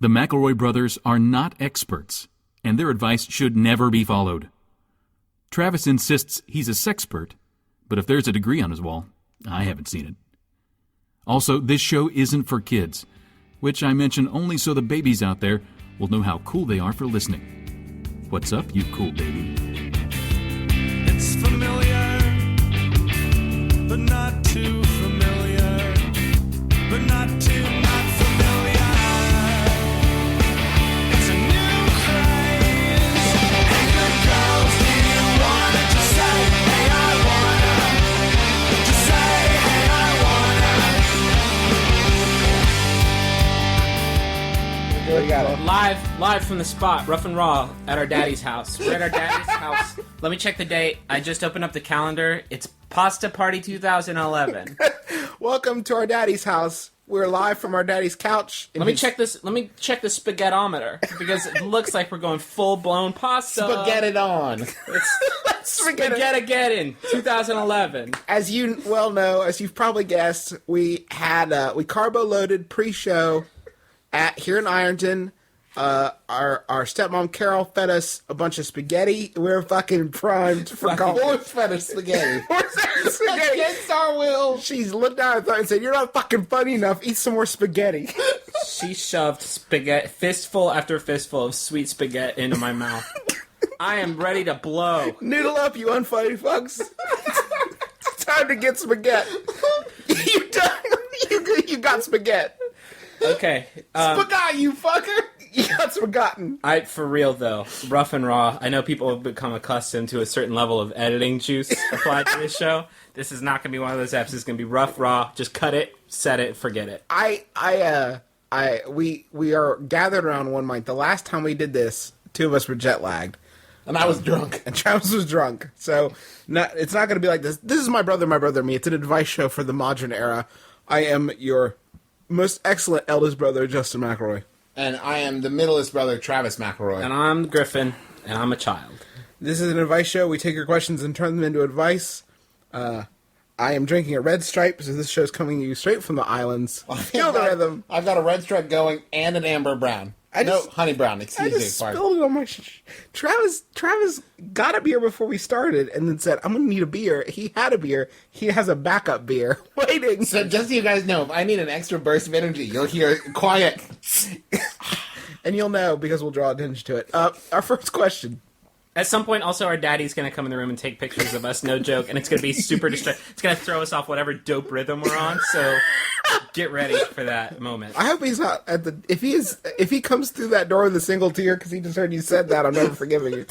The McElroy brothers are not experts, and their advice should never be followed. Travis insists he's a sexpert, but if there's a degree on his wall, I haven't seen it. Also, this show isn't for kids, which I mention only so the babies out there will know how cool they are for listening. What's up, you cool baby? It's familiar, but not too familiar, but not too not familiar. It's a new craze. Hey, good girls, do you wanna just say, hey, I wanna? Just say, hey, I wanna. We got it. Live from the spot, rough and raw, at our daddy's house. We're at our daddy's house. Let me check the date. I just opened up the calendar. It's Pasta Party 2011. Welcome to our daddy's house. We're live from our daddy's couch. Let me check this. Let me check the spaghettometer because it looks like we're going full blown pasta. Spaghetti on. It's Spaghettageddon 2011. As you well know, as you've probably guessed, we carbo loaded pre-show here in Ironton. Our stepmom Carol fed us a bunch of spaghetti. We're fucking primed for college. Force fed us spaghetti. Spaghetti. Against our will. She's looked down at us and said, "You're not fucking funny enough. Eat some more spaghetti." She shoved spaghetti, fistful after fistful of sweet spaghetti into my mouth. I am ready to blow. Noodle up, you unfunny fucks. It's time to get spaghetti. You done? You got spaghetti. Okay. Spaghetti, you fucker. You got spaghetti. For real though, rough and raw. I know people have become accustomed to a certain level of editing juice applied to this show. This is not going to be one of those episodes. It's going to be rough, raw. Just cut it, set it, forget it. We are gathered around one mic. The last time we did this, two of us were jet lagged. And I was drunk. And Travis was drunk. So it's not going to be like this. This is my brother, me. It's an advice show for the modern era. I am your most excellent eldest brother, Justin McElroy. And I am the middleest brother, Travis McElroy. And I'm Griffin, and I'm a child. This is an advice show. We take your questions and turn them into advice. I am drinking a Red Stripe, so this show's coming to you straight from the islands. Feel the rhythm. I've got a Red Stripe going and an Amber Brown. Honey Brown, excuse me. I just spilled it on my Travis got a beer before we started and then said, I'm going to need a beer. He had a beer. He has a backup beer waiting. So just so you guys know, if I need an extra burst of energy, you'll hear quiet. And you'll know because we'll draw attention to it. Our first question. At some point, also, our daddy's going to come in the room and take pictures of us, no joke, and it's going to be super distracting. It's going to throw us off whatever dope rhythm we're on, so get ready for that moment. I hope he's not at the... If he comes through that door with a single tear, because he just heard you said that, I'm never forgiving you.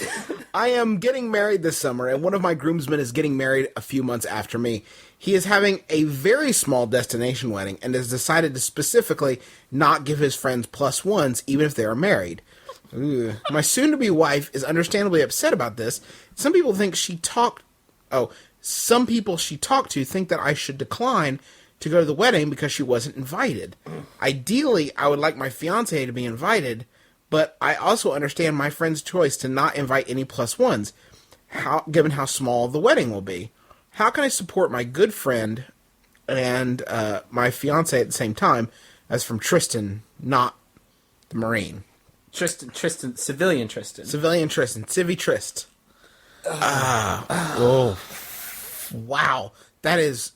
I am getting married this summer, and one of my groomsmen is getting married a few months after me. He is having a very small destination wedding, and has decided to specifically not give his friends plus ones, even if they are married. Ooh. My soon-to-be wife is understandably upset about this. Some people she talked to think that I should decline to go to the wedding because she wasn't invited. Ideally, I would like my fiancé to be invited, but I also understand my friend's choice to not invite any plus ones, given how small the wedding will be. How can I support my good friend and my fiancé at the same time? As from Tristan, not the Marine. Tristan, civilian Tristan. Civvy Trist. Oh. Wow. That is...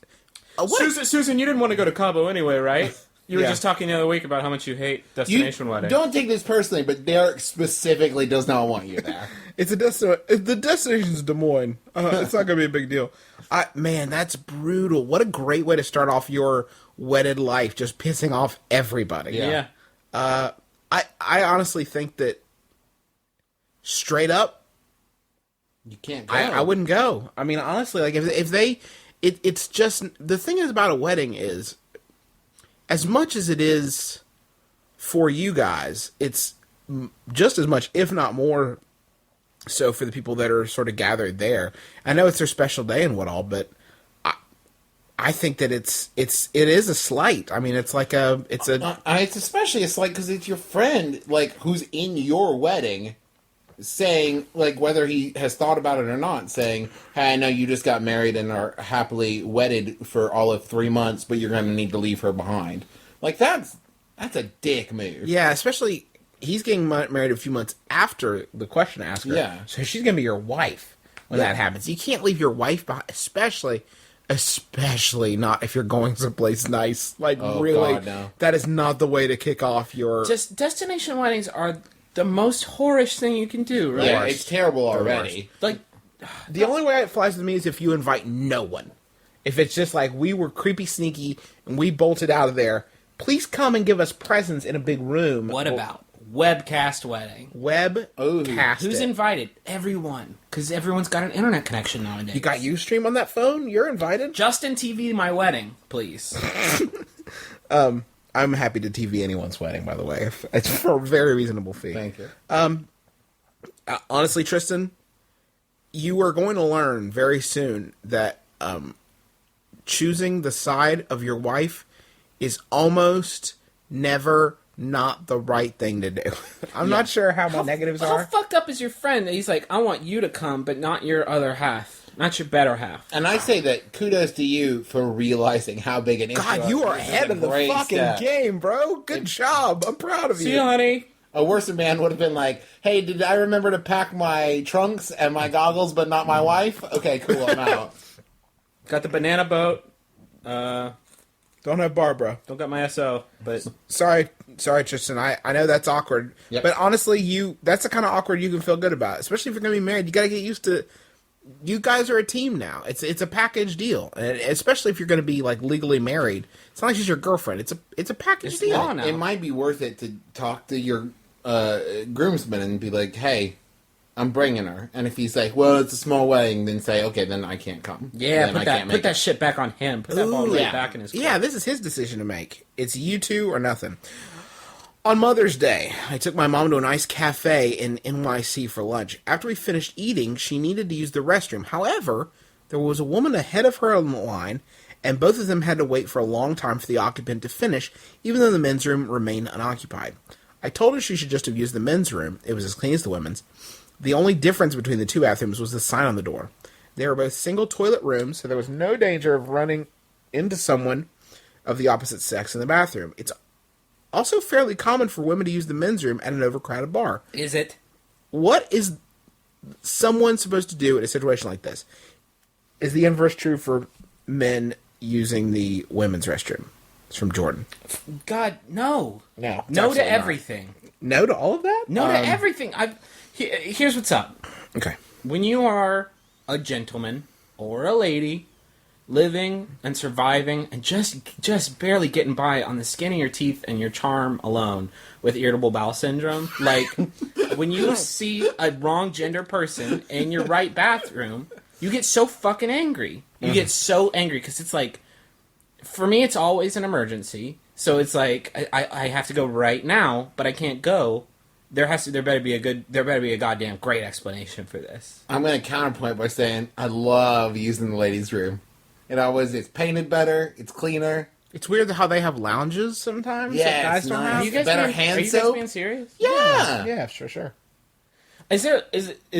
Susan, you didn't want to go to Cabo anyway, right? You were just talking the other week about how much you hate destination wedding. Don't take this personally, but Derek specifically does not want you there. The destination's Des Moines. It's not going to be a big deal. Man, that's brutal. What a great way to start off your wedded life, just pissing off everybody. Yeah. I honestly think that straight up, you can't go. I wouldn't go. I mean, honestly, like if they, it's just the thing is about a wedding is, as much as it is for you guys, it's just as much, if not more, so for the people that are sort of gathered there. I know it's their special day and what all, but I think that it is a slight. I mean, it's especially a slight because it's your friend, like, who's in your wedding, saying, like, whether he has thought about it or not, saying, hey, I know you just got married and are happily wedded for all of 3 months, but you're going to need to leave her behind. Like, that's That's a dick move. Yeah, especially he's getting married a few months after the question asker. Yeah. So she's going to be your wife when that happens. You can't leave your wife behind, especially not if you're going someplace nice. Like, Oh, really, God, no. that is not the way to kick off your... Just destination weddings are the most whorish thing you can do, right? Yeah, it's terrible already. Like, The only way it flies with me is if you invite no one. If it's just like, we were creepy sneaky and we bolted out of there, please come and give us presents in a big room. what about webcast wedding? Webcast Who's it. invited? Everyone. Because everyone's got an internet connection nowadays. You got Ustream on that phone? You're invited? Justin TV my wedding, please. I'm happy to TV anyone's wedding, by the way. It's for a very reasonable fee. Thank you. Honestly, Tristan, you are going to learn very soon that choosing the side of your wife is almost never not the right thing to do. I'm not sure how my negatives How are. fucked up is your friend that he's like, I want you to come, but not your other half. Not your better half. And I say that kudos to you for realizing how big an issue God, you are this is ahead a of the great fucking step. game, bro. Good job. I'm proud of See you. you, honey. A worse man would have been like, hey, did I remember to pack my trunks and my goggles but not my wife? Okay, cool, I'm out. Got the banana boat. Don't have Barbara. Don't got my SO, but Sorry, Tristan. I know that's awkward. Yep. But honestly, that's the kind of awkward you can feel good about. Especially if you're going to be married. You got to get used to... You guys are a team now. It's a package deal. And especially if you're going to be, like, legally married. It's not like she's your girlfriend. It's a package It's deal. law now. It might be worth it to talk to your groomsman and be like, hey, I'm bringing her. And if he's like, well, it's a small wedding, then say, okay, then I can't come. yeah, Then I can't put make that it. shit back on him. Put that ball Ooh, right yeah. back in his court. Yeah, this is his decision to make. It's you two or nothing. On Mother's Day, I took my mom to a nice cafe in NYC for lunch. After we finished eating, she needed to use the restroom. However, there was a woman ahead of her on the line, and both of them had to wait for a long time for the occupant to finish, even though the men's room remained unoccupied. I told her she should just have used the men's room. It was as clean as the women's. The only difference between the two bathrooms was the sign on the door. They were both single toilet rooms, so there was no danger of running into someone of the opposite sex in the bathroom. It's also fairly common for women to use the men's room at an overcrowded bar. Is it? What is someone supposed to do in a situation like this? Is the inverse true for men using the women's restroom? It's from Jordan. God, no. No, it's No absolutely to not. everything. No to all of that? No to everything. Here's what's up. Okay. When you are a or a lady living and surviving and just barely getting by on the skin of your teeth and your charm alone with irritable bowel syndrome, like when you see a wrong gender person in your right bathroom, you get so fucking angry. You get so angry because it's like, for me, it's always an emergency. So it's like I have to go right now, but I can't go. There better be a goddamn great explanation for this. I'm going to counterpoint by saying I love using the ladies' room. It's painted better, it's cleaner. It's weird how they have lounges sometimes Yeah, that guys it's don't nice. have. Are you guys Better being, hand are you guys soap? being serious? Yeah. Yeah, sure. Is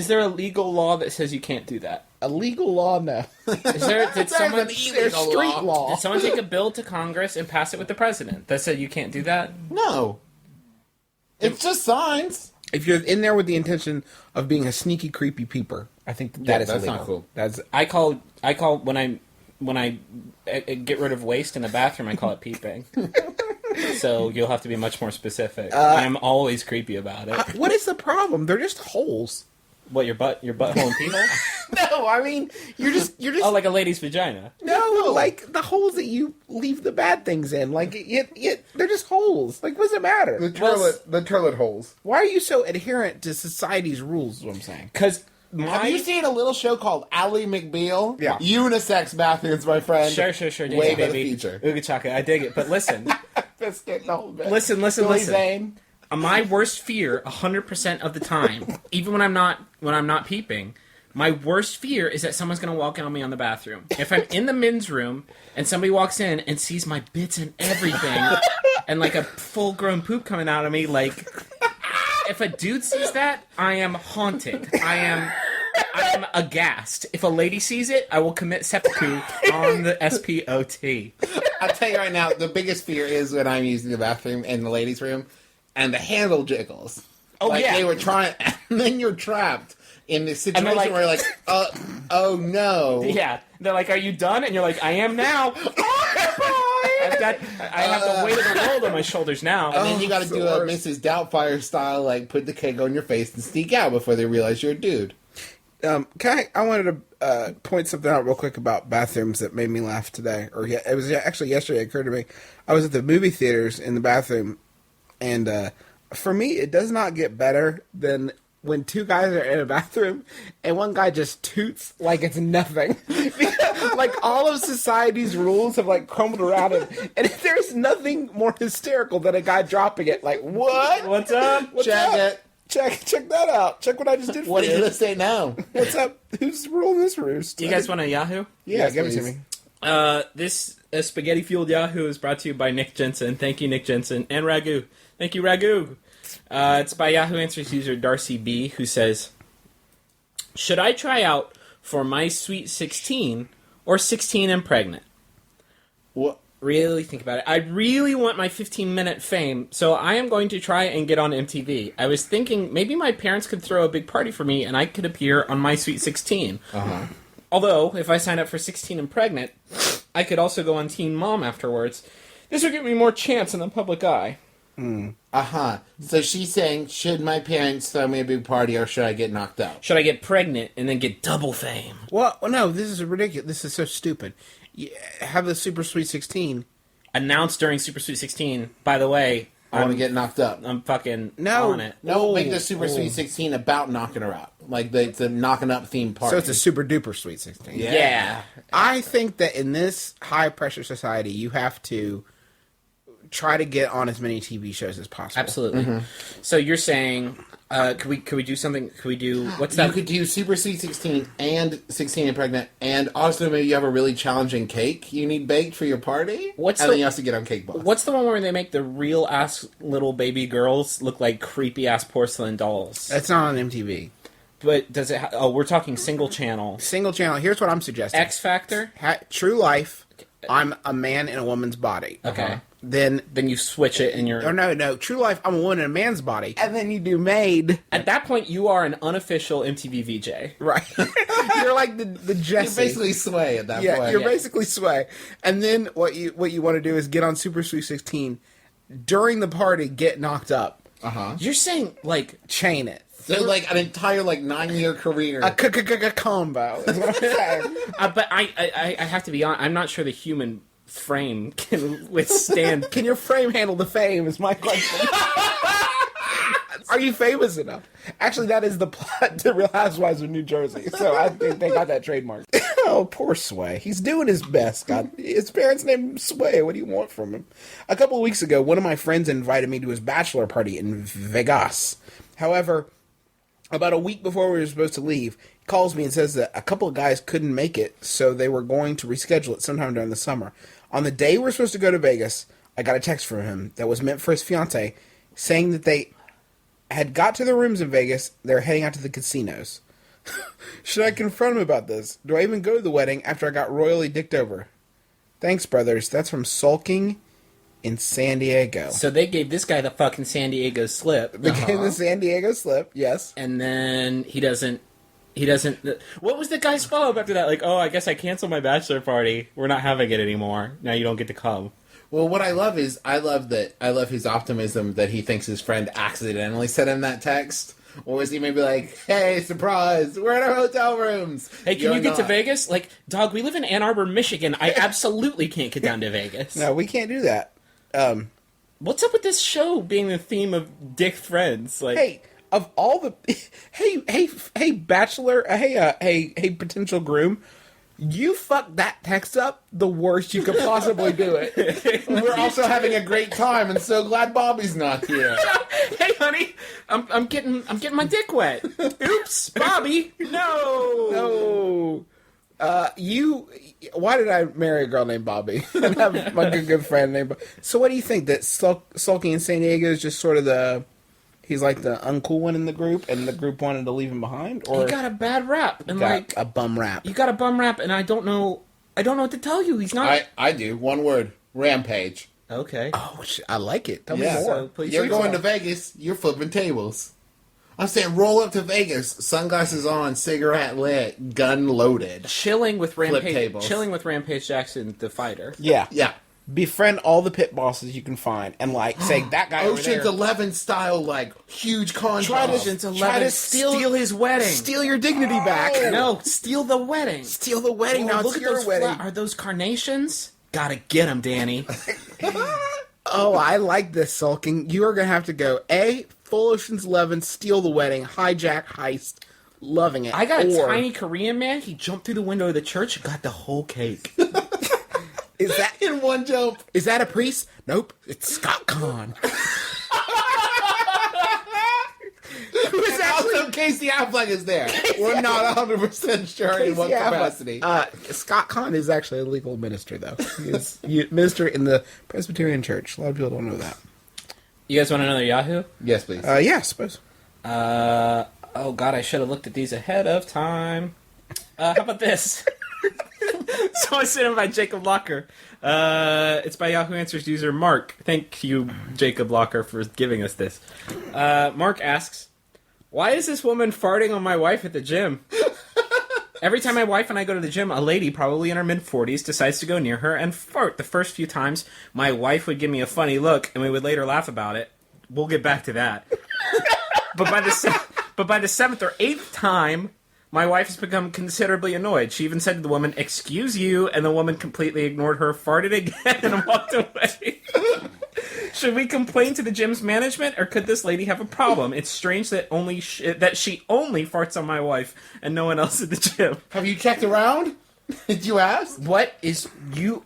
there a legal law that says you can't do that? A legal law? No. Is there? Did someone There's street law. did someone take a bill to Congress and pass it with the president that said you can't do that? No. It's just signs. If you're in there with the intention of being a sneaky, creepy peeper, I think that Yeah, is that's illegal. not cool. That's I call when I get rid of waste in the bathroom, I call it peeping. So you'll have to be much more specific. I'm always creepy about it. what is the problem? They're just holes. What, your butthole and pee hole? No, I mean you're just Oh, like a lady's vagina. no, like the holes that you leave the bad things in. Like they're just holes. Like, what does it matter? The toilet holes. Why are you so adherent to society's rules? Is what I'm saying. Because Have you seen a little show called Ally McBeal? Yeah. Unisex bathrooms, my friend. Sure, Way dig it, better baby. feature. Ooga chaka, I dig it. But listen, Biscuit, no, listen. Billy Zane. My worst fear, 100% of the time, even when I'm not peeping, my worst fear is that someone's gonna walk in on me on the bathroom. If I'm in the men's room and somebody walks in and sees my bits and everything, and like a full-grown poop coming out of me, like if a dude sees that, I am haunted. I am aghast. If a lady sees it, I will commit seppuku on the SPOT. I'll tell you right now, the biggest fear is when I'm using the bathroom in the ladies' room, and the handle jiggles. Oh, like, yeah. they were trying, and then you're trapped in this situation they're like- where you're like, oh no. Yeah. They're like, are you done? And you're like, I am now. I have the weight of the world on my shoulders now. And then you got to it's do the a worst. Mrs. Doubtfire style, like put the cake on your face and sneak out before they realize you're a dude. I wanted to point something out real quick about bathrooms that made me laugh today. It was actually yesterday. It occurred to me. I was at the movie theaters in the bathroom, and for me, it does not get better than when two guys are in a bathroom and one guy just toots like it's nothing. Like all of society's rules have like crumbled around him, and there's nothing more hysterical than a guy dropping it. Like what? What's up? What's Check up? it. Check that out. Check what I just did for What are you. you going to say now? What's up? Who's ruling this roost? Do you guys want a Yahoo? Yeah, Yes, give it to please. me. This spaghetti-fueled Yahoo is brought to you by Nick Jensen. Thank you, Nick Jensen. And Ragu. Thank you, Ragu. It's by Yahoo Answers user Darcy B, who says, should I try out for My Sweet 16 or 16 and Pregnant? What? Really think about it. I really want my 15-minute fame, so I am going to try and get on MTV. I was thinking maybe my parents could throw a big party for me and I could appear on My Sweet 16. Uh-huh. Although, if I sign up for 16 and Pregnant, I could also go on Teen Mom afterwards. This would give me more chance in the public eye. Uh-huh. So she's saying, should my parents throw me a big party or should I get knocked out? Should I get pregnant and then get double fame? Well, no, this is ridiculous. This is so stupid. You have the Super Sweet 16. Announced during Super Sweet 16, by the way, I want to get knocked up. I'm fucking No. on it. No, Oh, make the Super Sweet 16 about knocking her out. Like, it's a knocking up themed party. So it's a super duper Sweet 16. Yeah. I think that in this high pressure society, you have to try to get on as many TV shows as possible. Absolutely. So you're saying, could we do something? Could we do what's You that? could do Super Sweet 16 and 16 and Pregnant, and also maybe you have a really challenging cake you need baked for your party. What's and the- then you have to get on Cake Boss. What's the one where they make the real ass little baby girls look like creepy ass porcelain dolls? That's not on MTV. But does it? We're talking single channel. Single channel. Here's what I'm suggesting. X Factor. True Life. I'm a man in a woman's body. Okay. Then Then you switch it, and you're. or no. True Life. I'm a woman in a man's body. And then you do Made. At that point, you are an unofficial MTV VJ. Right. You're like the You're Jesse. basically Sway at that Yeah, point. you're basically Sway. And then what you want to do is get on Super Sweet 16 during the party, get knocked up, Uh-huh. You're saying like chain it. So, like, an entire, 9-year career. A combo is what I'm saying. but I have to be honest. I'm not sure the human frame can withstand. Can your frame handle the fame is my question. Are you famous enough? Actually, that is the plot to Real Housewives of New Jersey. So I think they got that trademark. Oh, poor Sway. He's doing his best. God, his parents named him Sway. What do you want from him? A couple of weeks ago, one of my friends invited me to his bachelor party in Vegas. However, about a week before we were supposed to leave, he calls me and says that a couple of guys couldn't make it, so they were going to reschedule it sometime during the summer. On the day we're supposed to go to Vegas, I got a text from him that was meant for his fiance, saying that they had got to their rooms in Vegas. They're heading out to the casinos. Should I confront him about this? Do I even go to the wedding after I got royally dicked over? Thanks, brothers. That's from Sulking in San Diego. So they gave this guy the fucking San Diego slip. They gave the San Diego slip, yes. And then he doesn't. What was the guy's follow-up after that? Like, oh, I guess I canceled my bachelor party. We're not having it anymore. Now you don't get to come. Well, what I love is, I love his optimism that he thinks his friend accidentally sent him that text. Or is he maybe like, hey, surprise, we're in our hotel rooms. Hey, can You're you get to not." Vegas? Like, dog, we live in Ann Arbor, Michigan. I absolutely can't get down to Vegas. No, we can't do that. What's up with this show being the theme of dick friends? Like, Hey, of all the hey bachelor, hey potential groom, you fucked that text up the worst you could possibly do it. We're also having a great time, and so glad Bobby's not here. hey, honey, I'm getting my dick wet. Oops, Bobby, no. Why did I marry a girl named Bobby and have my good friend named Bobby? So what do you think, that Sulking in San Diego is just sort of he's like the uncool one in the group, and the group wanted to leave him behind? Or He got a bad rap, and got like a bum rap? you got a bum rap, and I don't know what to tell you. He's not. I do. One word. Rampage. Okay. Oh, I like it. Tell me Yeah. more. So please You're going to explain. Vegas. You're flipping tables. I'm saying roll up to Vegas, sunglasses on, cigarette lit, gun loaded. Chilling with Flip Rampage. tables. Chilling with Rampage Jackson, the fighter. Yeah. Yeah. Befriend all the pit bosses you can find, and like say that guy over Ocean's there. 11 style, like, huge contrast. Try to- Ocean's try 11. to Steal his wedding. Steal your dignity back. No, steal the wedding. Steal the wedding. Oh, now look it's at your those wedding. Are those carnations? Gotta get them, Danny. Oh, I like this, Sulking. You are going to have to go A, full Ocean's 11, steal the wedding, hijack, heist. Loving it. I got a Or, tiny Korean man. He jumped through the window of the church and got the whole cake. Is that, In one jump. is that a priest? Nope. It's Scott Conn. Who is actually Also, Casey Affleck is there. We're not 100% sure in what Casey Affleck. capacity. Scott Conn is actually a legal minister, though. He is minister in the Presbyterian Church. A lot of people don't know that. You guys want another Yahoo? Yes, please. Yeah, I suppose. Oh god, I should have looked at these ahead of time. How about this? So I sent him by Jacob Locker. It's by Yahoo Answers user Mark. Thank you, Jacob Locker, for giving us this. Mark asks, why is this woman farting on my wife at the gym? Every time my wife and I go to the gym, a lady, probably in her mid-40s, decides to go near her and fart. The first few times, my wife would give me a funny look, and we would later laugh about it. We'll get back to that. But by the seventh or eighth time, my wife has become considerably annoyed. She even said to the woman, "Excuse you," and the woman completely ignored her, farted again, and walked away. Should we complain to the gym's management, or could this lady have a problem? It's strange that that she only farts on my wife and no one else at the gym. Have you checked around? Did you ask? What is you?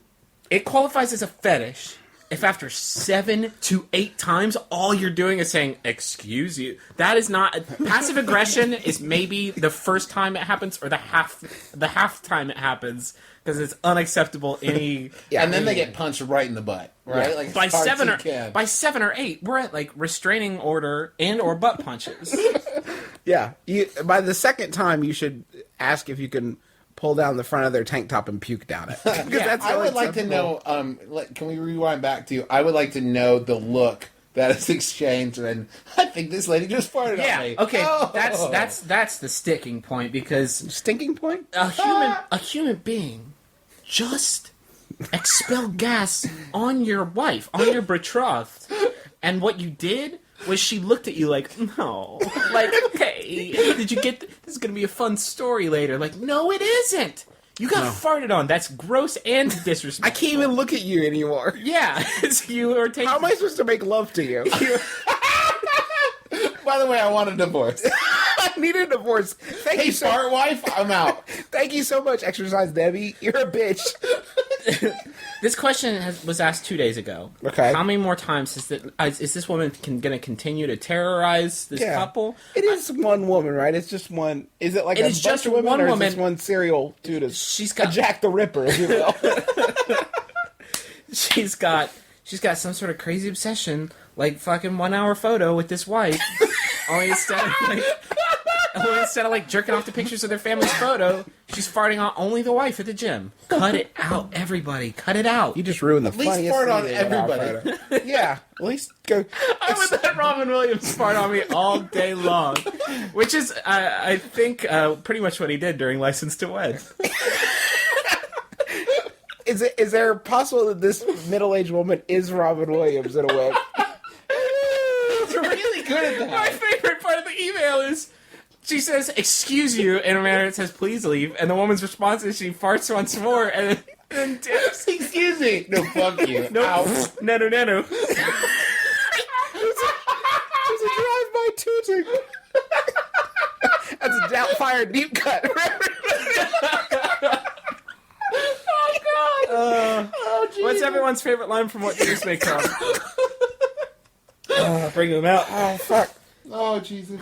It qualifies as a fetish if after 7 to 8 times all you're doing is saying "excuse you." That is not passive aggression. Is maybe the first time it happens or the half time it happens, because it's unacceptable. Any And then they get punched right in the butt, right? Yeah. Like by as hard as 7 you or can. by 7 or 8, we're at like restraining order and or butt punches. Yeah. By the second time, you should ask if you can pull down the front of their tank top and puke down it. Because that's I would like to know. Can we rewind back to? I would like to know the look that is exchanged, and I think this lady just farted on Yeah. me. Okay. Oh. That's the sticking point, because Stinking point? a human being just expel gas on your wife, on your betrothed, and what you did was she looked at you like, no, like, hey, did you get? This is gonna be a fun story later. Like, no, it isn't. You got farted on. That's gross and disrespectful. I can't even look at you anymore. Yeah, you are taking. How am I supposed to make love to you? By the way, I want a divorce. I need a divorce. Thank Hey, you so fart wife, I'm out. Thank you so much, Exercise Debbie. You're a bitch. This question was asked 2 days ago. Okay. How many more times is this woman going to continue to terrorize this couple? It is one woman, right? It's just one. Is it like It a is bunch just of women, one or woman. is this one serial dude? She's A got Jack the Ripper, if you will. she's got some sort of crazy obsession, like fucking 1 hour photo with this wife. only instead of like jerking off the pictures of their family's photo, she's farting on only the wife at the gym. Cut it out, everybody. Cut it out. You just ruined the least funniest fart thing on in our everybody. photo. Yeah, at least go. I would let Robin Williams fart on me all day long, which is, I think, pretty much what he did during License to Wed. Is there possible that this middle-aged woman is Robin Williams in a way? You're really good at My that. favorite part of the email is she says, "Excuse you," in a manner that says, "Please leave," and the woman's response is she farts once more and then dips. Excuse me. No, fuck you. Nope. Out. No. There's a drive-by tooting. That's a Doubtfire deep cut. What's everyone's favorite line from What Years May Come? Bring them out. Oh fuck. Oh, Jesus.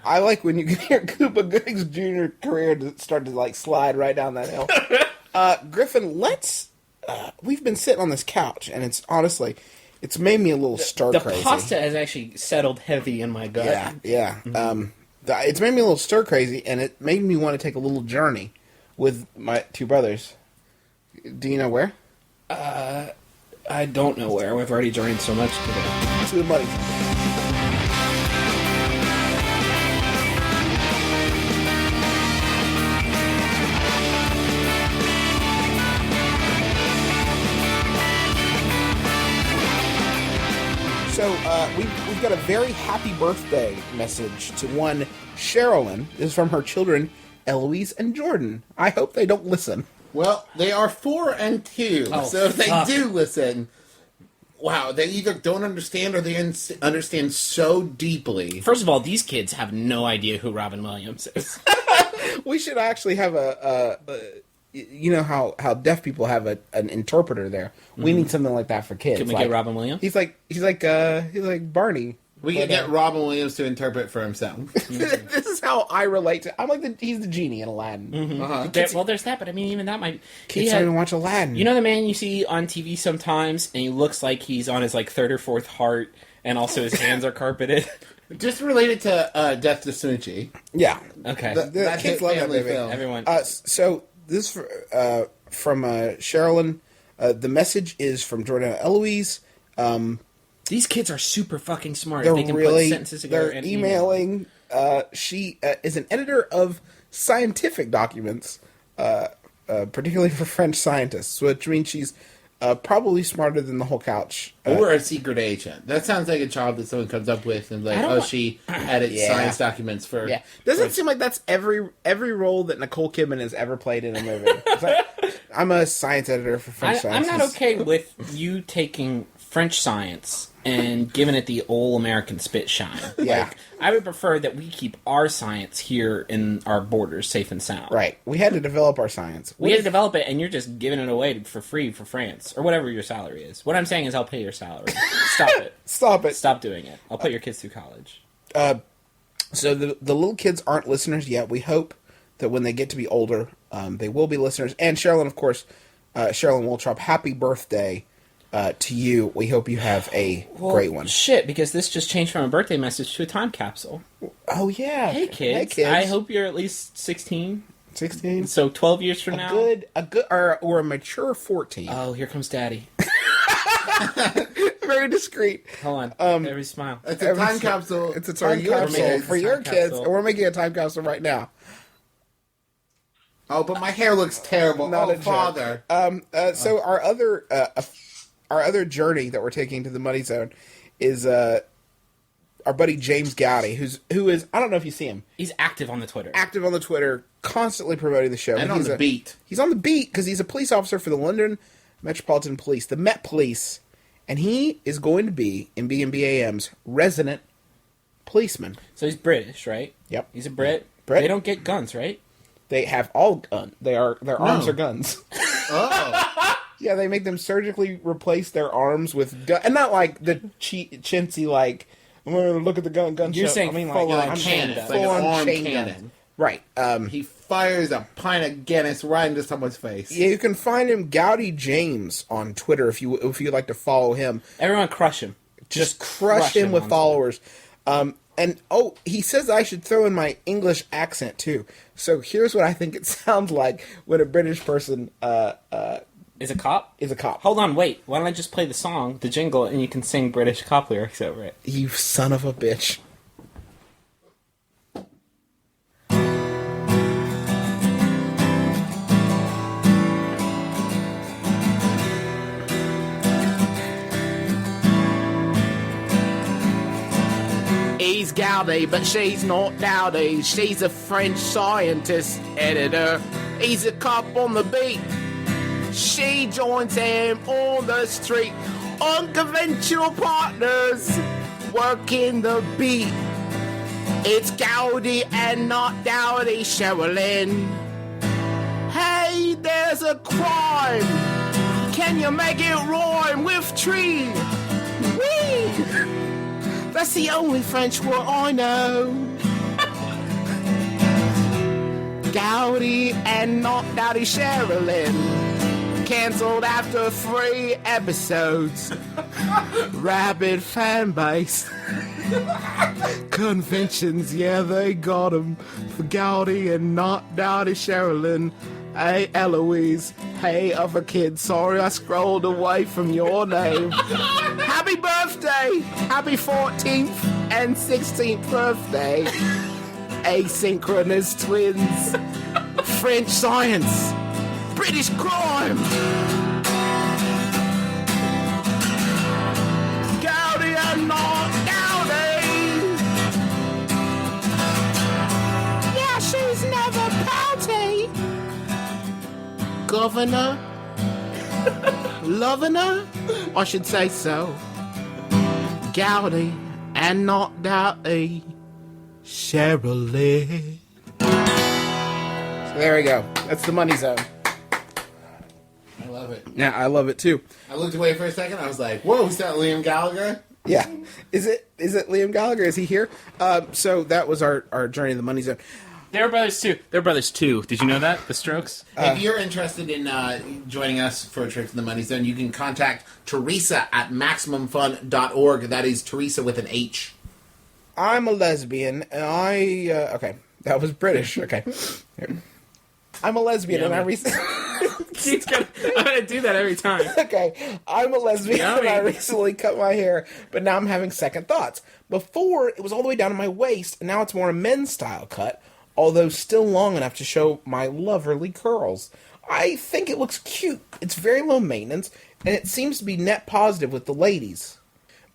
I like when you can hear Koopa Gooding's junior career to start to like slide right down that hill. Griffin, we've been sitting on this couch, and it's honestly, it's made me a little stir The crazy. pasta has actually settled heavy in my gut. Yeah. It's made me a little stir crazy, and it made me want to take a little journey with my two brothers. Do you know where? I don't know where. We've already journeyed so much today. To the Muddies. So we've got a very happy birthday message to one Sherilyn. This is from her children, Eloise and Jordan. I hope they don't listen. Well, they are 4 and 2, Oh, so if they fuck. do listen, wow, they either don't understand or they understand so deeply. First of all, these kids have no idea who Robin Williams is. We should actually have you know how deaf people have an interpreter there. We need something like that for kids. Can we get Robin Williams? He's like Barney. We can get Robin Williams to interpret for himself. This is how I relate to. I'm like he's the genie in Aladdin. Well, there's that, but I mean, even that might... Kids don't even watch Aladdin. You know the man you see on TV sometimes, and he looks like he's on his, like, third or fourth heart, and also his hands are carpeted? Just related to Death to Smoochie. Yeah. Okay. That kids hit love that family movie. film. Everyone... So this from Sherilyn. The message is from Jordan and Eloise. These kids are super fucking smart. They're They can really put sentences together they're and emailing. She is an editor of scientific documents, particularly for French scientists, which means she's probably smarter than the whole couch. Or a secret agent. That sounds like a job that someone comes up with and like, I don't oh, wa- she edits Yeah. science documents for... Yeah, doesn't seem like that's every role that Nicole Kidman has ever played in a movie. It's like, I'm a science editor for French I'm science. not okay with you taking French science and giving it the old American spit shine. Yeah. Like, I would prefer that we keep our science here in our borders safe and sound. Right, we had to develop our science. We had to develop it, and you're just giving it away for free for France, or whatever your salary is. What I'm saying is I'll pay your salary. Stop it. Stop it. Stop doing it. I'll put your kids through college. So the little kids aren't listeners yet. We hope that when they get to be older, they will be listeners. And Sherilyn, of course, Sherilyn Woltrop, happy birthday to you. We hope you have a great one. Shit, because this just changed from a birthday message to a time capsule. Oh, yeah. Hey kids, I hope you're at least 16. 16. So 12 years from now. A good, or a mature 14. Oh, here comes Daddy. Very discreet. Hold on. Every smile. It's a time capsule. It's a time your capsule kids. for your Time kids. capsule. And we're making a time capsule right now. Oh, but my hair looks terrible. Not Oh, a joke. father. So our other journey that we're taking to the Muddy Zone is our buddy James Gowdy, who is I don't know if you see him, He's active on the Twitter. active on the Twitter, constantly promoting the show. And on He's the beat. He's on the beat because he's a police officer for the London Metropolitan Police, the Met Police, and he is going to be MBMBaM's resident policeman. So he's British, right? Yep. He's a Brit. Brit. They don't get guns, right? They have all guns. Their arms are guns. Oh. Yeah, they make them surgically replace their arms with gun, and not like the chintzy like. I'm gonna look at the gun. You're show. saying I mean, full like on I'm cannon, saying like an full-on armed chain gun. cannon. Right. He fires a pint of Guinness right into someone's face. Yeah, you can find him Gowdy James on Twitter if you'd like to follow him. Everyone crush him. Just crush him with on followers. And he says I should throw in my English accent too. So here's what I think it sounds like when a British person Is a cop? is a cop. Hold on, wait. Why don't I just play the song, the jingle, and you can sing British cop lyrics over it? You son of a bitch. He's Gowdy, but she's not Dowdy. She's a French scientist editor. He's a cop on the beat. She joins him on the street. Unconventional partners working the beat. It's Gowdy and not Dowdy, Sherilyn. Hey, there's a crime. Can you make it rhyme with tree? Whee! That's the only French word I know. Gowdy and not Dowdy, Sherilyn. Cancelled after 3 episodes. Rabid fan base. Conventions, yeah, they got 'em. For Gowdy and not Dowdy, Sherilyn. Hey, Eloise. Hey, other kid. Sorry I scrolled away from your name. Happy birthday! Happy 14th and 16th birthday. Asynchronous twins. French science. British crime. Goudy and not Goudy. Yeah, she's never pouty. Governor. Loving her? I should say so. Goudy and not Doughty. Shirley. So there we go. That's the money zone. I love it. Yeah, I love it too. I looked away for a second. I was like, whoa, is that Liam Gallagher? Yeah. Is it Liam Gallagher? Is he here? So that was our journey to the money zone. They're brothers too. They're brothers too. Did you know that? The Strokes? If you're interested in joining us for a trip to the Money Zone, you can contact Teresa at MaximumFun.org. That is Teresa with an H. I'm a lesbian, and okay, that was British. Okay. Here. I'm a lesbian, and I recently... I'm going to do that every time. Okay, I'm a lesbian, and I Yummy. recently cut my hair, but now I'm having second thoughts. Before, it was all the way down to my waist, and now it's more a men's style cut, although still long enough to show my loverly curls. I think it looks cute. It's very low maintenance, and it seems to be net positive with the ladies.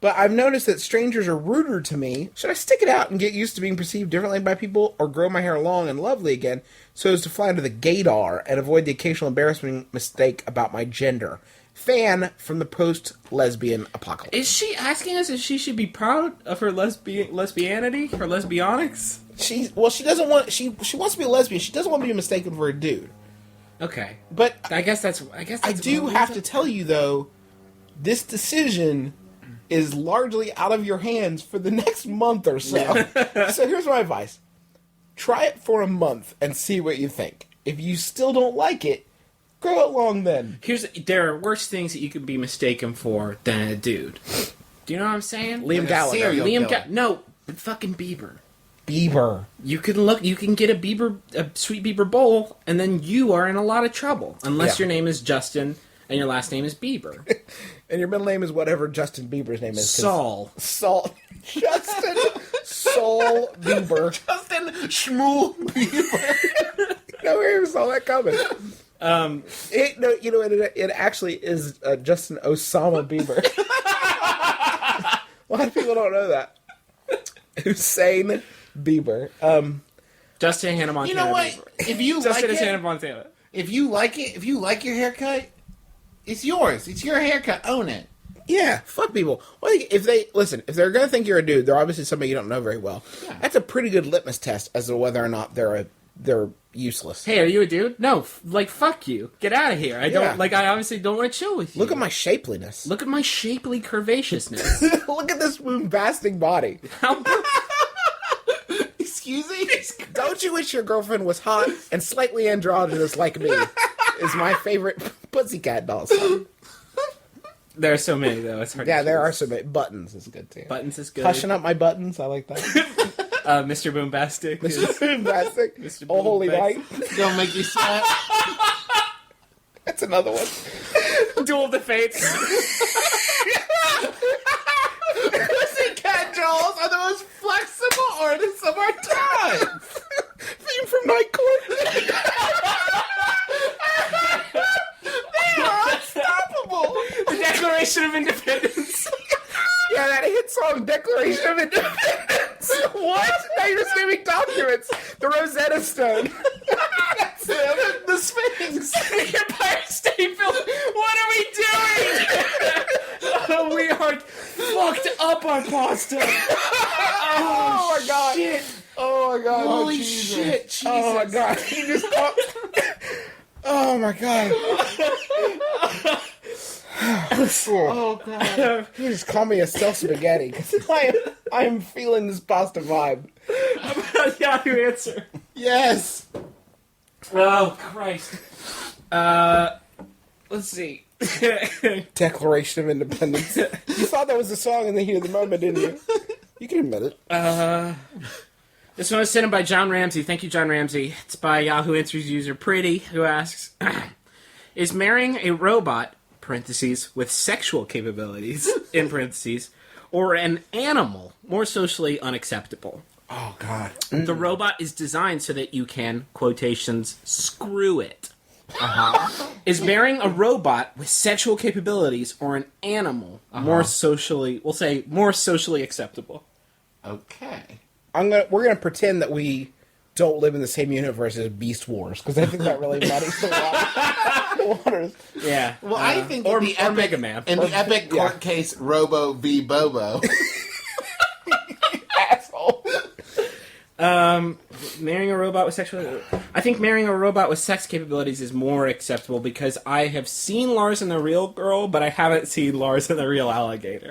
But I've noticed that strangers are ruder to me. Should I stick it out and get used to being perceived differently by people, or grow my hair long and lovely again so as to fly under the gaydar and avoid the occasional embarrassing mistake about my gender? Fan from the post-lesbian apocalypse. Is she asking us if she should be proud of her lesbianity? Her lesbionics? She doesn't want... She wants to be a lesbian. She doesn't want to be mistaken for a dude. Okay. But I guess that's I do have to tell you, though, this decision is largely out of your hands for the next month or so. So here's my advice. Try it for a month and see what you think. If you still don't like it, grow it long then. There are worse things that you could be mistaken for than a dude. Do you know what I'm saying? Liam Gallagher. serial killer. No, fucking Bieber. Bieber. You can get a Sweet Bieber bowl, and then you are in a lot of trouble. Unless Yeah. your name is Justin and your last name is Bieber. And your middle name is whatever Justin Bieber's name is. 'cause Saul. Justin Saul Bieber. Justin Schmool Bieber. No, we saw that coming. It actually is Justin Osama Bieber. A lot of people don't know that. Hussein Bieber. Justin Hannah Montana. You know what? Bieber. If you like Justin is Hannah it, Montana. if you like your haircut, it's yours. It's your haircut. Own it. Yeah, fuck people. Well, if they're gonna think you're a dude, they're obviously somebody you don't know very well. Yeah. That's a pretty good litmus test as to whether or not they're useless. Hey, are you a dude? No, fuck you. Get out of here. I Yeah. I obviously don't want to chill with you. Look at my shapeliness. Look at my shapely curvaceousness. Look at this bombastic body. How Excuse me? Don't you wish your girlfriend was hot and slightly androgynous like me? Is my favorite Pussycat doll song. There are so many, though. It's hard Yeah, to there choose. are some buttons is good too. Buttons is good. Hushing up my buttons, I like that. Mr. Boombastic. is- Bombastic. Mr. Oh, holy night. Boombastic. Don't make you sweat. That's another one. Duel of the Fates. Pussycat dolls are the most flexible artists of our time. Theme from Night Court. They are unstoppable. The Declaration of Independence. Yeah, that hit song, Declaration of Independence. What? Now you're just naming documents. The Rosetta Stone. That's them. The Sphinx. The Empire State Building. What are we doing? We are fucked up on pasta. Oh my god. Shit. Oh my god. Holy Jesus. shit. Jesus. Oh my god. You just caught... Oh my god. Oh, God. You just call me a stealth spaghetti because I am feeling this pasta vibe. Yahoo answer. Yes. Oh, Christ. Let's see. Declaration of Independence. You thought that was a song in the heat of the moment, didn't you? You can admit it. This one was sent in by John Ramsey. Thank you, John Ramsey. It's by Yahoo Answers user Pretty, who asks, is marrying a robot, parentheses, with sexual capabilities, in parentheses, or an animal more socially unacceptable? Oh, God. The robot is designed so that you can, quotations, screw it. Is marrying a robot with sexual capabilities or an animal more socially, we'll say, more socially acceptable? Okay. We're gonna pretend that we don't live in the same universe as Beast Wars, because I think that really muddies the waters. Yeah. Well, I think or in the epic, Mega Man. in the epic court case, Robo v. Bobo. Asshole. Marrying a robot with sexual... I think marrying a robot with sex capabilities is more acceptable because I have seen Lars and the Real Girl, but I haven't seen Lars and the Real Alligator.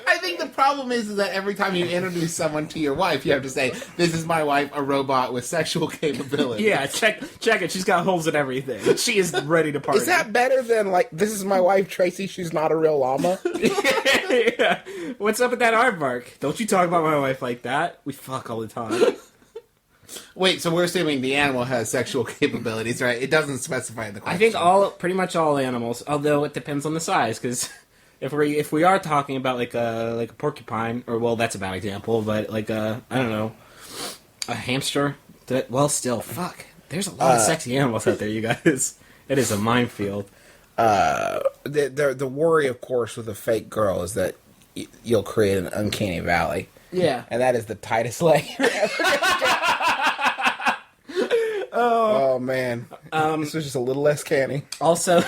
I think the problem is that every time you introduce someone to your wife, you have to say, this is my wife, a robot with sexual capabilities. Yeah, check it. She's got holes in everything. She is ready to party. Is that better than, like, this is my wife, Tracy, she's not a real llama? Yeah. What's up with that aardvark? Don't you talk about my wife like that. We fuck all the time. Wait, so we're assuming the animal has sexual capabilities, right? It doesn't specify in the question. I think pretty much all animals, although it depends on the size, because if we are talking about like a porcupine, or well, that's a bad example, but like I don't know, a hamster. Still, fuck. There's a lot of sexy animals out there, you guys. It is a minefield. The worry, of course, with a fake girl is that you'll create an uncanny valley. Yeah. And that is the tightest layer. Oh, man. This was just a little less canny. Also,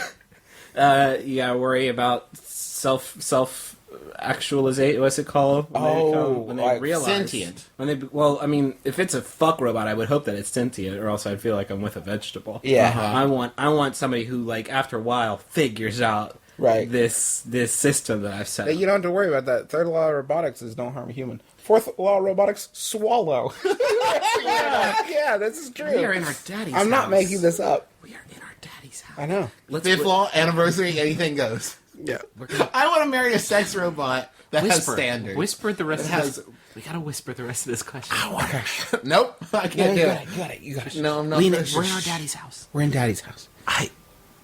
you gotta worry about self actualization. What's it called? When they realize sentient. If it's a fuck robot, I would hope that it's sentient, or else I'd feel like I'm with a vegetable. Yeah. I want somebody who, like, after a while, figures out this system that I've set up. You don't have to worry about that. Third law of robotics is don't harm a human. Fourth law of robotics, swallow. Yeah, this is true. We are in our daddy's house. I'm not making this up. We are in our daddy's house. I know. Fifth law, anniversary, anything goes. Yeah. I want to marry a sex robot that has standards. Whisper the rest That of has- this. We gotta whisper the rest of this question. Nope, I can't do it. You got it. No, I'm not. We're in our daddy's house. We're in Daddy's house. I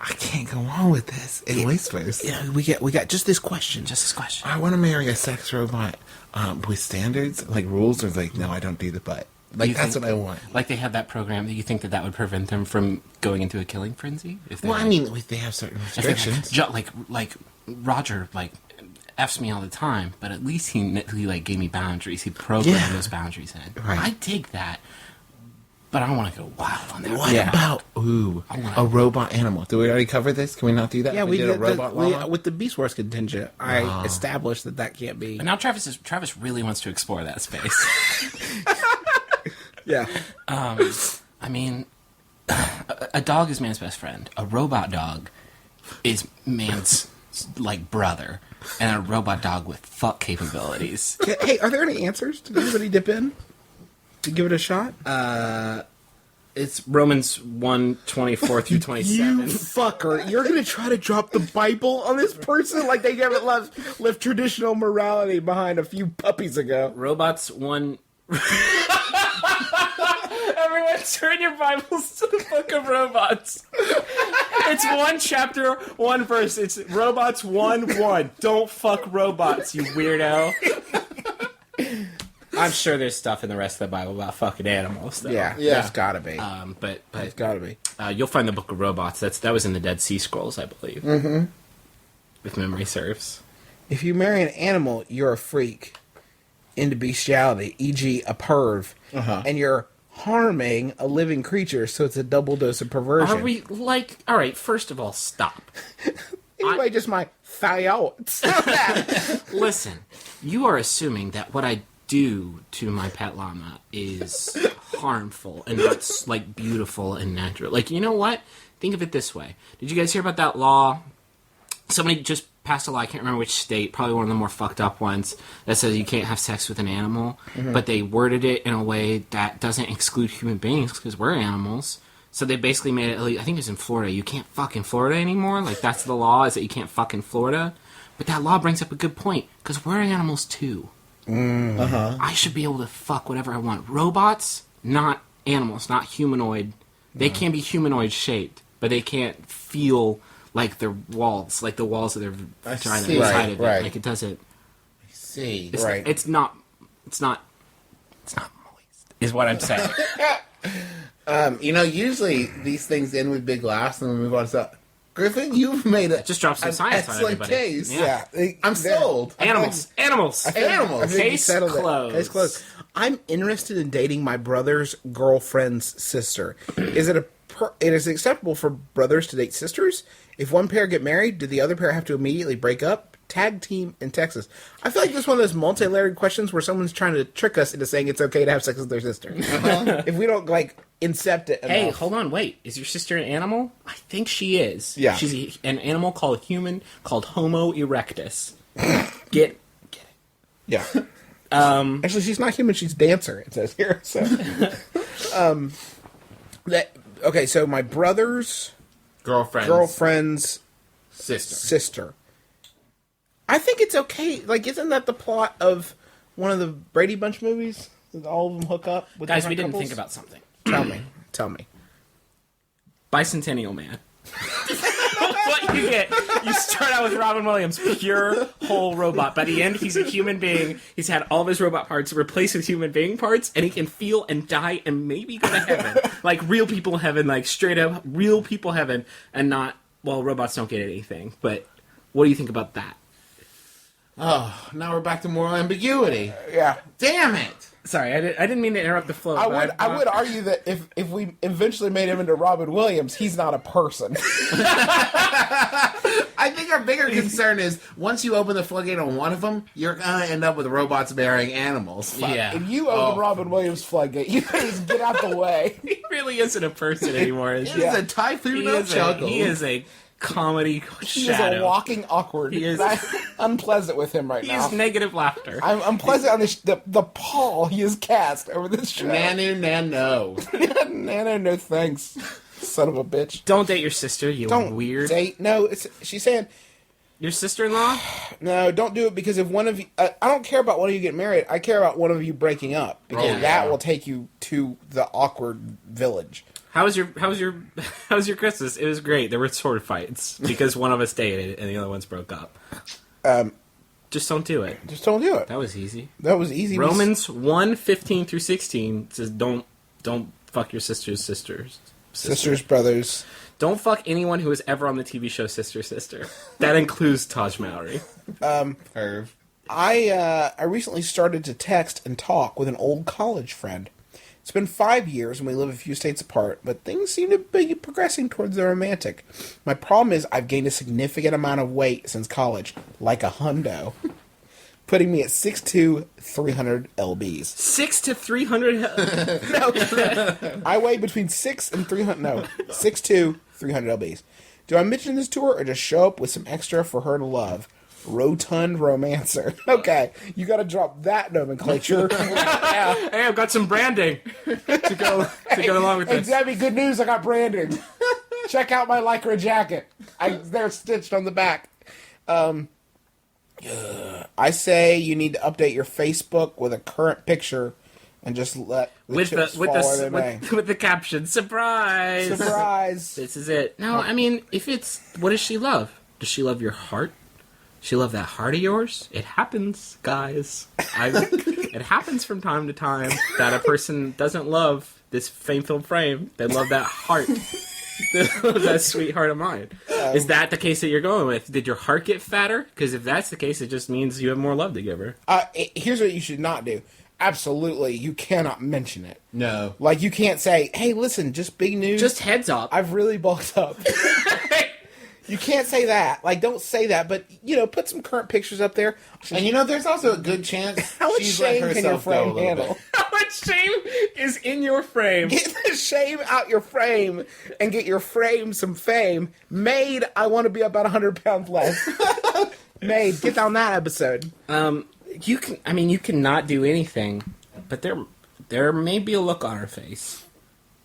can't go on with this. It whispers. Yeah, we got just this question. Just this question. I want to marry a sex robot with standards, like rules, or like, no, I don't do the butt. Like, that's what I want. Like they have that program that you think that would prevent them from going into a killing frenzy? If they Well, I mean, they have certain restrictions. Like Roger, like, F's me all the time, but at least he like gave me boundaries. He programmed those boundaries in. Right. I dig that, but I want to go wild on that. What about a robot animal? Did we already cover this? Can we not do that? Yeah, we did a robot llama. with the Beast Wars contingent. I established that can't be. But now Travis really wants to explore that space. Yeah. I mean, a dog is man's best friend. A robot dog is man's, like, brother. And a robot dog with fuck capabilities. Hey, are there any answers? Did anybody dip in to give it a shot? It's Romans 1:24 through 27. You fucker! You're gonna try to drop the Bible on this person like they haven't left traditional morality behind a few puppies ago. Robots 1. Everyone, turn your Bibles to the Book of Robots. It's one chapter, one verse. It's Robots 1:1. Don't fuck robots, you weirdo. I'm sure there's stuff in the rest of the Bible about fucking animals, though. Yeah, there's gotta be. But There's gotta be. you'll find the Book of Robots. That was in the Dead Sea Scrolls, I believe. Mm-hmm. If memory serves. If you marry an animal, you're a freak into bestiality, e.g., a perv, and you're harming a living creature, so it's a double dose of perversion. Are we, like... All right, first of all, stop. Anyway, just my thigh out. Stop that. Listen, you are assuming that what I do to my pet llama is harmful and not, like, beautiful and natural. Like, you know what? Think of it this way. Did you guys hear about that law? Somebody just passed a law, I can't remember which state, probably one of the more fucked up ones, that says you can't have sex with an animal, but they worded it in a way that doesn't exclude human beings, because we're animals. So they basically made it, I think it was in Florida, you can't fuck in Florida anymore. Like, that's the law, is that you can't fuck in Florida. But that law brings up a good point, because we're animals too. I should be able to fuck whatever I want. Robots, not animals, not humanoid. They can be humanoid shaped, but they can't feel like their walls, like the walls of their vagina see. inside of it. Right. Like it doesn't. See. It's, Right. It's not moist, is what I'm saying. Usually these things end with big laughs and we move on to stuff. Griffin, you've made it. Just drop some science on excellent everybody. case. Yeah. I'm sold. Animals. Animals. I think you Case settled it. closed. Case closed. I'm interested in dating my brother's girlfriend's sister. Is it it is acceptable for brothers to date sisters? If one pair get married, do the other pair have to immediately break up? Tag team in Texas. I feel like this is one of those multi-layered questions where someone's trying to trick us into saying it's okay to have sex with their sister. If we don't incept it enough. Hey, hold on, wait. Is your sister an animal? I think she is. Yeah. She's an animal called Homo erectus. Get it. Yeah. Actually, she's not human. She's dancer. It says here. So, okay. So my brother's girlfriend's sister. I think it's okay. Like, isn't that the plot of one of the Brady Bunch movies? That all of them hook up with Guys, we different didn't couples? think about something. Tell me. Bicentennial Man. What you get? You start out with Robin Williams, pure whole robot. By the end, he's a human being. He's had all of his robot parts replaced with human being parts, and he can feel and die and maybe go to heaven. Like real people heaven, like straight up real people heaven, and not, well, robots don't get anything. But what do you think about that? Oh, now we're back to moral ambiguity. Yeah. Damn it! Sorry, I didn't mean to interrupt the flow. I but would argue that if we eventually made him into Robin Williams, he's not a person. I think our bigger concern is once you open the floodgate on one of them, you're gonna end up with robots marrying animals. Fuck. Yeah. If you open Robin Williams' floodgate, you just get out the way. He really isn't a person anymore, is he? It is a typhoon He of is chuckles. he is a comedy He shadow. is a walking awkward. He is- I'm unpleasant with him right He now. is negative laughter. I'm unpleasant on the pall he has cast over this show. Nanu nano. Nano, no thanks, son of a bitch. Don't date your sister, you Don't weird. date. No, she's saying Your sister-in-law? no. Don't do it because if one of you, I don't care about one of you get married. I care about one of you breaking up because that will take you to the awkward village. How was your Christmas? It was great. There were sword fights because one of us dated and the other ones broke up. Just don't do it. Just don't do it. That was easy. That was easy. Romans 1:15-16 says don't fuck your sister's sisters. Sisters, brothers. Don't fuck anyone who was ever on the TV show Sister Sister. That includes Taj Mowry. Irv. I recently started to text and talk with an old college friend. It's been 5 years and we live a few states apart, but things seem to be progressing towards the romantic. My problem is I've gained a significant amount of weight since college, like a hundo, putting me at 6'2", 300 lbs. 6 to 300. I weigh between 6 and 300. No, 6'2", 300 lbs. Do I mention this to her or just show up with some extra for her to love? Rotund romancer. Okay, you got to drop that nomenclature. Yeah. Hey, I've got some branding to go along with Hey, this. that'd be good news. I got branding. Check out my Lycra jacket. They're stitched on the back. I say you need to update your Facebook with a current picture and just let the chips fall where they may. with the caption surprise. Surprise. This is it. No, I mean, if it's what does she love? Does she love your heart? She love that heart of yours? It happens, guys. It happens from time to time that a person doesn't love this fame-filled frame. They love that heart. That sweet heart of mine. Is that the case that you're going with? Did your heart get fatter? Because if that's the case, it just means you have more love to give her. Here's what you should not do. Absolutely, you cannot mention it. No. Like, you can't say, hey, listen, just big news. Just heads up. I've really bulked up. You can't say that. Like, don't say that. But, put some current pictures up there. And there's also a good chance How much she's let shame can your herself go a frame little handle? bit. How much shame is in your frame? Get the shame out your frame and get your frame some fame. Maid, I want to be about 100 pounds less. Maid, get on that episode. You can not do anything, but there may be a look on her face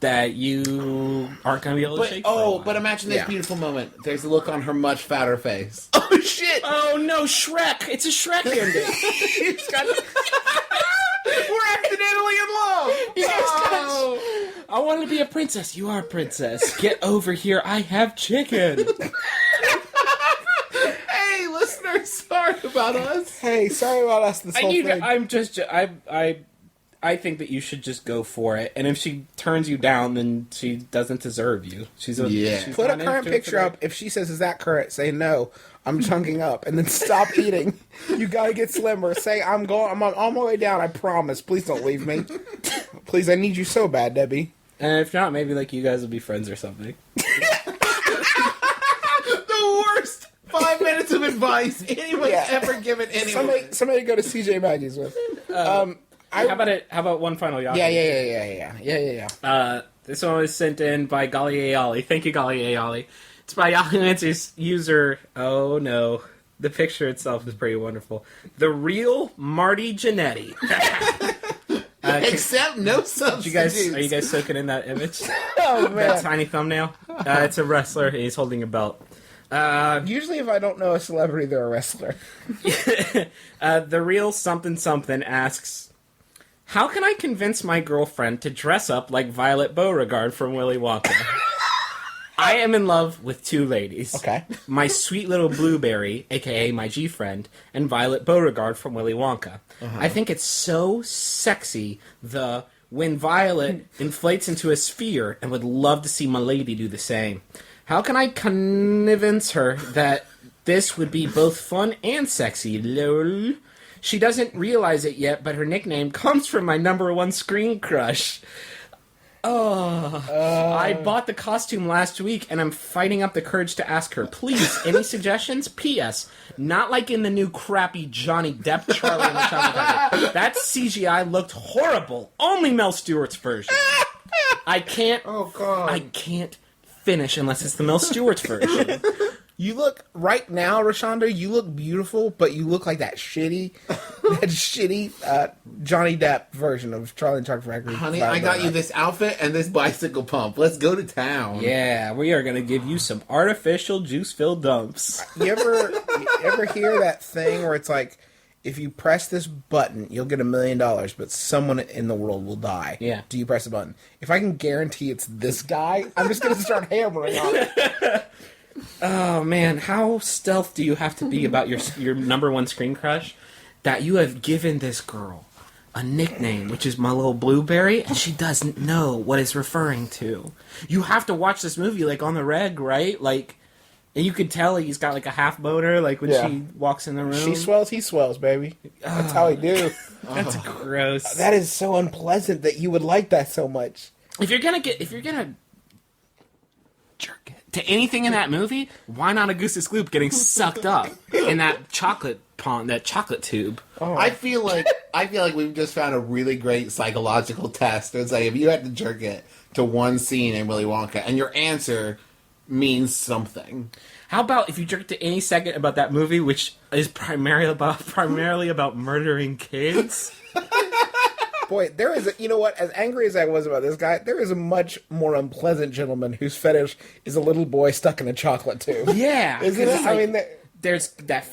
that you aren't going to be able to But shake for a while. but imagine this Yeah. beautiful moment. There's a look on her much fatter face. Oh shit! Oh no, Shrek! It's a Shrek ending. He's got- We're accidentally in love. Oh, I want to be a princess. You are a princess. Get over here. I have chicken. Hey, listeners, sorry about us. Hey, sorry about us. This whole thing. I think that you should just go for it. And if she turns you down, then she doesn't deserve you. She's Yeah. she's Put a not current into it picture for up. If she says, "Is that current?" Say no. I'm chunking up, and then stop eating. You gotta get slimmer. Say I'm on my way down. I promise. Please don't leave me. Please, I need you so bad, Debbie. And if not, maybe like you guys will be friends or something. The worst 5 minutes of advice anyone's Yeah. ever given anyone. Somebody go to CJ Maggie's with. How about one final Yahoo? Yeah. This one was sent in by Golly Ayali. Thank you, Golly Ayali. It's by Yahoo Answers user. Oh no, the picture itself is pretty wonderful. The real Marty Jannetty. Except no substitutes. Are you guys soaking in that image? Oh That man. tiny thumbnail. It's a wrestler. And he's holding a belt. Usually, if I don't know a celebrity, they're a wrestler. The real something something asks, how can I convince my girlfriend to dress up like Violet Beauregard from Willy Wonka? I am in love with two ladies. Okay. My sweet little Blueberry, a.k.a. my G-friend, and Violet Beauregard from Willy Wonka. I think it's so sexy, when Violet inflates into a sphere, and would love to see my lady do the same. How can I convince her that this would be both fun and sexy? Lol. She doesn't realize it yet, but her nickname comes from my #1 screen crush. I bought the costume last week, and I'm fighting up the courage to ask her. Please, any suggestions? P.S. Not like in the new crappy Johnny Depp Charlie and the Chocolate Factory. That CGI looked horrible. Only Mel Stewart's version. I can't finish unless it's the Mel Stewart's version. You look right now, Rashonda. You look beautiful, but you look like that shitty Johnny Depp version of Charlie and the Chocolate Factory. Honey, I got you this outfit and this bicycle pump. Let's go to town. Yeah, we are going to give you some artificial juice-filled dumps. You ever hear that thing where it's like, if you press this button, you'll get $1 million, but someone in the world will die. Yeah. Do you press the button? If I can guarantee it's this guy, I'm just going to start hammering on it. Oh man, how stealth do you have to be about your #1 screen crush that you have given this girl a nickname, which is my little Blueberry, and she doesn't know what it's referring to? You have to watch this movie like on the reg, right? Like, and you could tell he's got like a half boner, like when Yeah. she walks in the room. She swells, he swells, baby. That's how he do. That's gross. That is so unpleasant that you would like that so much. If you're gonna jerk it to anything in that movie, why not Augustus Gloop getting sucked up in that chocolate pond, that chocolate tube? I feel like we've just found a really great psychological test. It's like if you had to jerk it to one scene in Willy Wonka, and your answer means something. How about if you jerk to any second about that movie, which is primarily about murdering kids? Boy, there is you know what? As angry as I was about this guy, there is a much more unpleasant gentleman whose fetish is a little boy stuck in a chocolate tube. Yeah, Isn't it? I mean, there's that.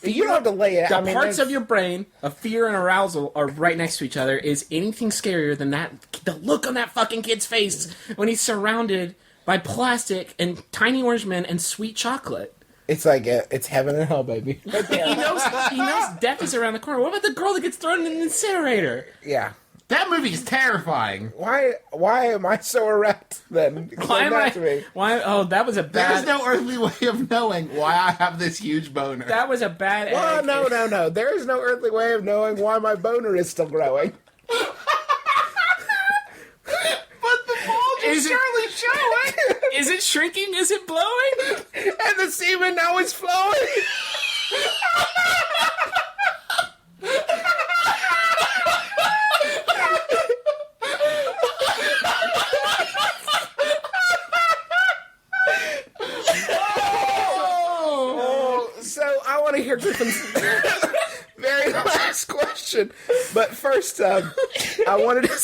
you don't have to lay it. The I mean, parts there's- of your brain of fear and arousal are right next to each other. Is anything scarier than that? The look on that fucking kid's face when he's surrounded by plastic and tiny orange men and sweet chocolate. It's like it's heaven and hell, baby. Right there. He knows death is around the corner. What about the girl that gets thrown in an incinerator? Yeah. That movie is terrifying. Why am I so erect then? Explain that to me. Why? Oh, that was a There's bad. no earthly way of knowing why I have this huge boner. That was a bad. Well, egg. no. There is no earthly way of knowing why my boner is still growing. But the bulge is Is it- surely showing. Is it shrinking? Is it blowing? And the semen now is flowing. So I want to hear Griffin's very last question. But first, I wanted to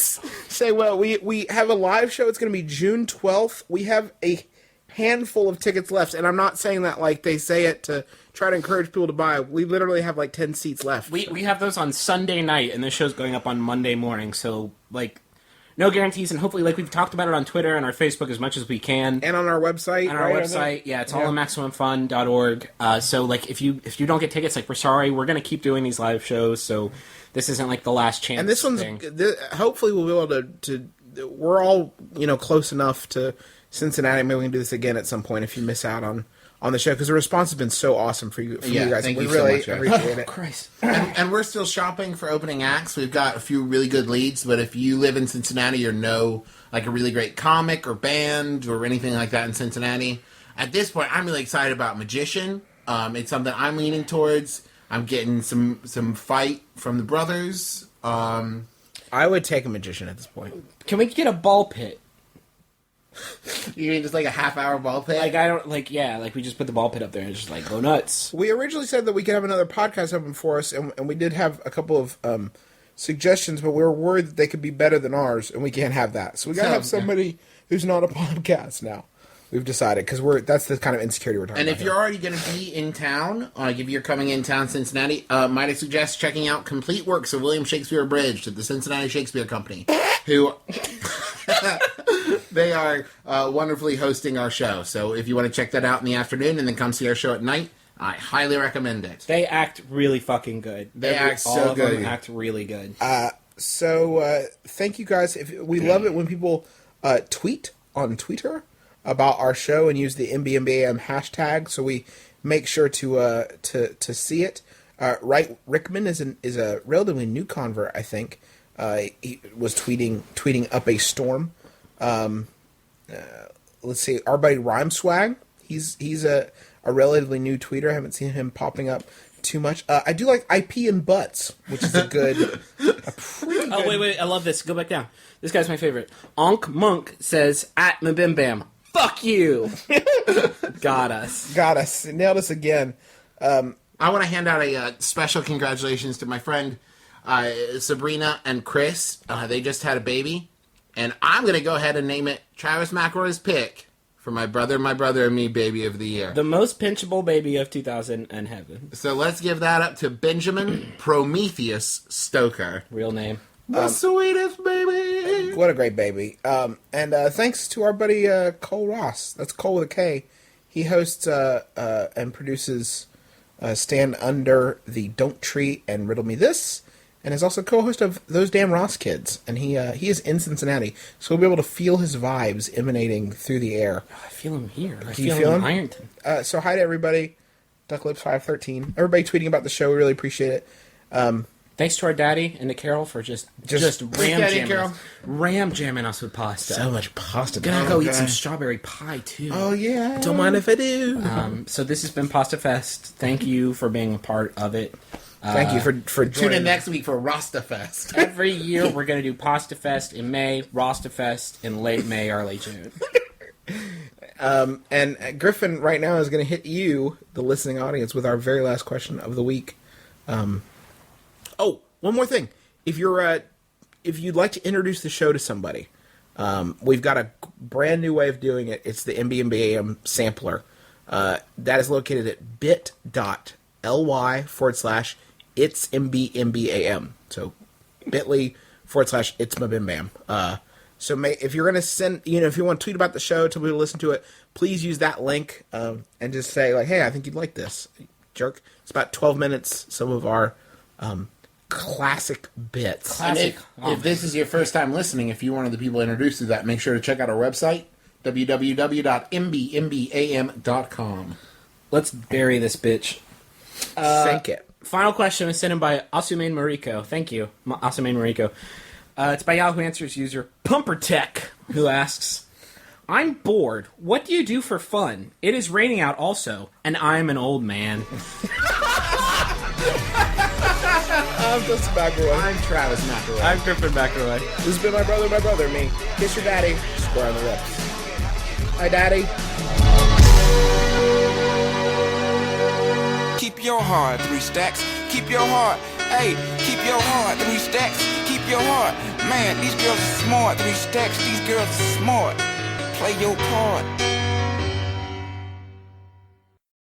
say, well, we have a live show. It's going to be June 12th. We have a handful of tickets left, and I'm not saying that like they say it to try to encourage people to buy. We literally have like 10 seats left. We have those on Sunday night, and this show's going up on Monday morning, so, like, no guarantees, and hopefully, like, we've talked about it on Twitter and our Facebook as much as we can. And on our website. On our website, yeah, it's all on MaximumFun.org. So, like, if you don't get tickets, like, we're sorry, we're going to keep doing these live shows, so this isn't, like, the last chance And this one's, thing. hopefully we'll be able to we're all, close enough to Cincinnati. Maybe we can do this again at some point if you miss out on the show, because the response has been so awesome for you guys. Thank we you so really much, guys. appreciate it. Christ. And we're still shopping for opening acts. We've got a few really good leads, but if you live in Cincinnati or know like a really great comic or band or anything like that in Cincinnati, at this point I'm really excited about Magician. It's something I'm leaning towards. I'm getting some fight from the brothers. I would take a Magician at this point. Can we get a ball pit? You mean just like a half-hour ball pit? Like, I don't, like, yeah, like, we just put the ball pit up there and just, like, go nuts. We originally said that we could have another podcast open for us, and we did have a couple of suggestions, but we were worried that they could be better than ours, and we can't have that. So we got to have somebody who's not a podcast now. We've decided, because that's the kind of insecurity we're talking about. And if you're already going to be in town, if you're coming in town, Cincinnati, might I suggest checking out Complete Works of William Shakespeare Abridged at the Cincinnati Shakespeare Company, who they are wonderfully hosting our show. So if you want to check that out in the afternoon and then come see our show at night, I highly recommend it. They act really fucking good. They act all so of good. them act really good. So thank you guys. We love it when people tweet on Twitter about our show and use the MBMBaM hashtag, so we make sure to see it. Right, Rickman is a relatively new convert, I think. He was tweeting up a storm. Let's see, our buddy Rhyme Swag. He's a relatively new tweeter. I haven't seen him popping up too much. I do like IP and Butts, which is a pretty good. Oh, wait, I love this. Go back down. This guy's my favorite. Onk Monk says, at MBMBaM, fuck you! Got us. Nailed us again. I want to hand out a special congratulations to my friend Sabrina and Chris. They just had a baby, and I'm going to go ahead and name it Travis McElroy's pick for my brother and me baby of the year. The most pinchable baby of 2007. So let's give that up to Benjamin Prometheus Stoker. Real name. The sweetest baby. What a great baby. And thanks to our buddy Cole Ross. That's Cole with a K. He hosts and produces Stand Under the Don't Treat and Riddle Me This, and is also co-host of Those Damn Ross Kids. And he is in Cincinnati, so we'll be able to feel his vibes emanating through the air. I feel him here. I you feel feel him him? in Ironton. So hi to everybody. Ducklips513. Everybody tweeting about the show. We really appreciate it. Thanks to our daddy and to Carol for just ram jamming us with pasta. So much pasta. Gonna go eat some strawberry pie too. Oh yeah. Don't mind if I do. So this has been Pasta Fest. Thank you for being a part of it. Thank you for Tune joining. in next week for Rasta Fest. Every year we're gonna do Pasta Fest in May, Rasta Fest in late May, early June. And Griffin right now is going to hit you, the listening audience, with our very last question of the week. Oh, one more thing. If you'd like to introduce the show to somebody, we've got a brand new way of doing it. It's the MBMBaM sampler. That is located at bit.ly/it's MBMBaM. So bit.ly/it's MBMBaM. So if you're going to send, if you want to tweet about the show, tell people to listen to it, please use that link and just say, like, hey, I think you'd like this. Jerk. It's about 12 minutes. Some of our classic bits. And if this is your first time listening, if you're one of the people introduced to that, make sure to check out our website, www.mbmbam.com. Let's bury this bitch. Sink it. Final question was sent in by Asumain Mariko. Thank you, Asumain Mariko. It's by Yahoo Answers user Pumpertech, who asks, I'm bored. What do you do for fun? It is raining out also, and I'm an old man. I'm Justin McElroy. I'm Travis McElroy. I'm Griffin McElroy. This has been my brother, me. Kiss your daddy. Square on the lips. Hi, daddy. Keep your heart, 3 stacks. Keep your heart, hey, keep your heart, 3 stacks. Keep your heart. Man, these girls are smart. 3 stacks, these girls are smart. Play your part.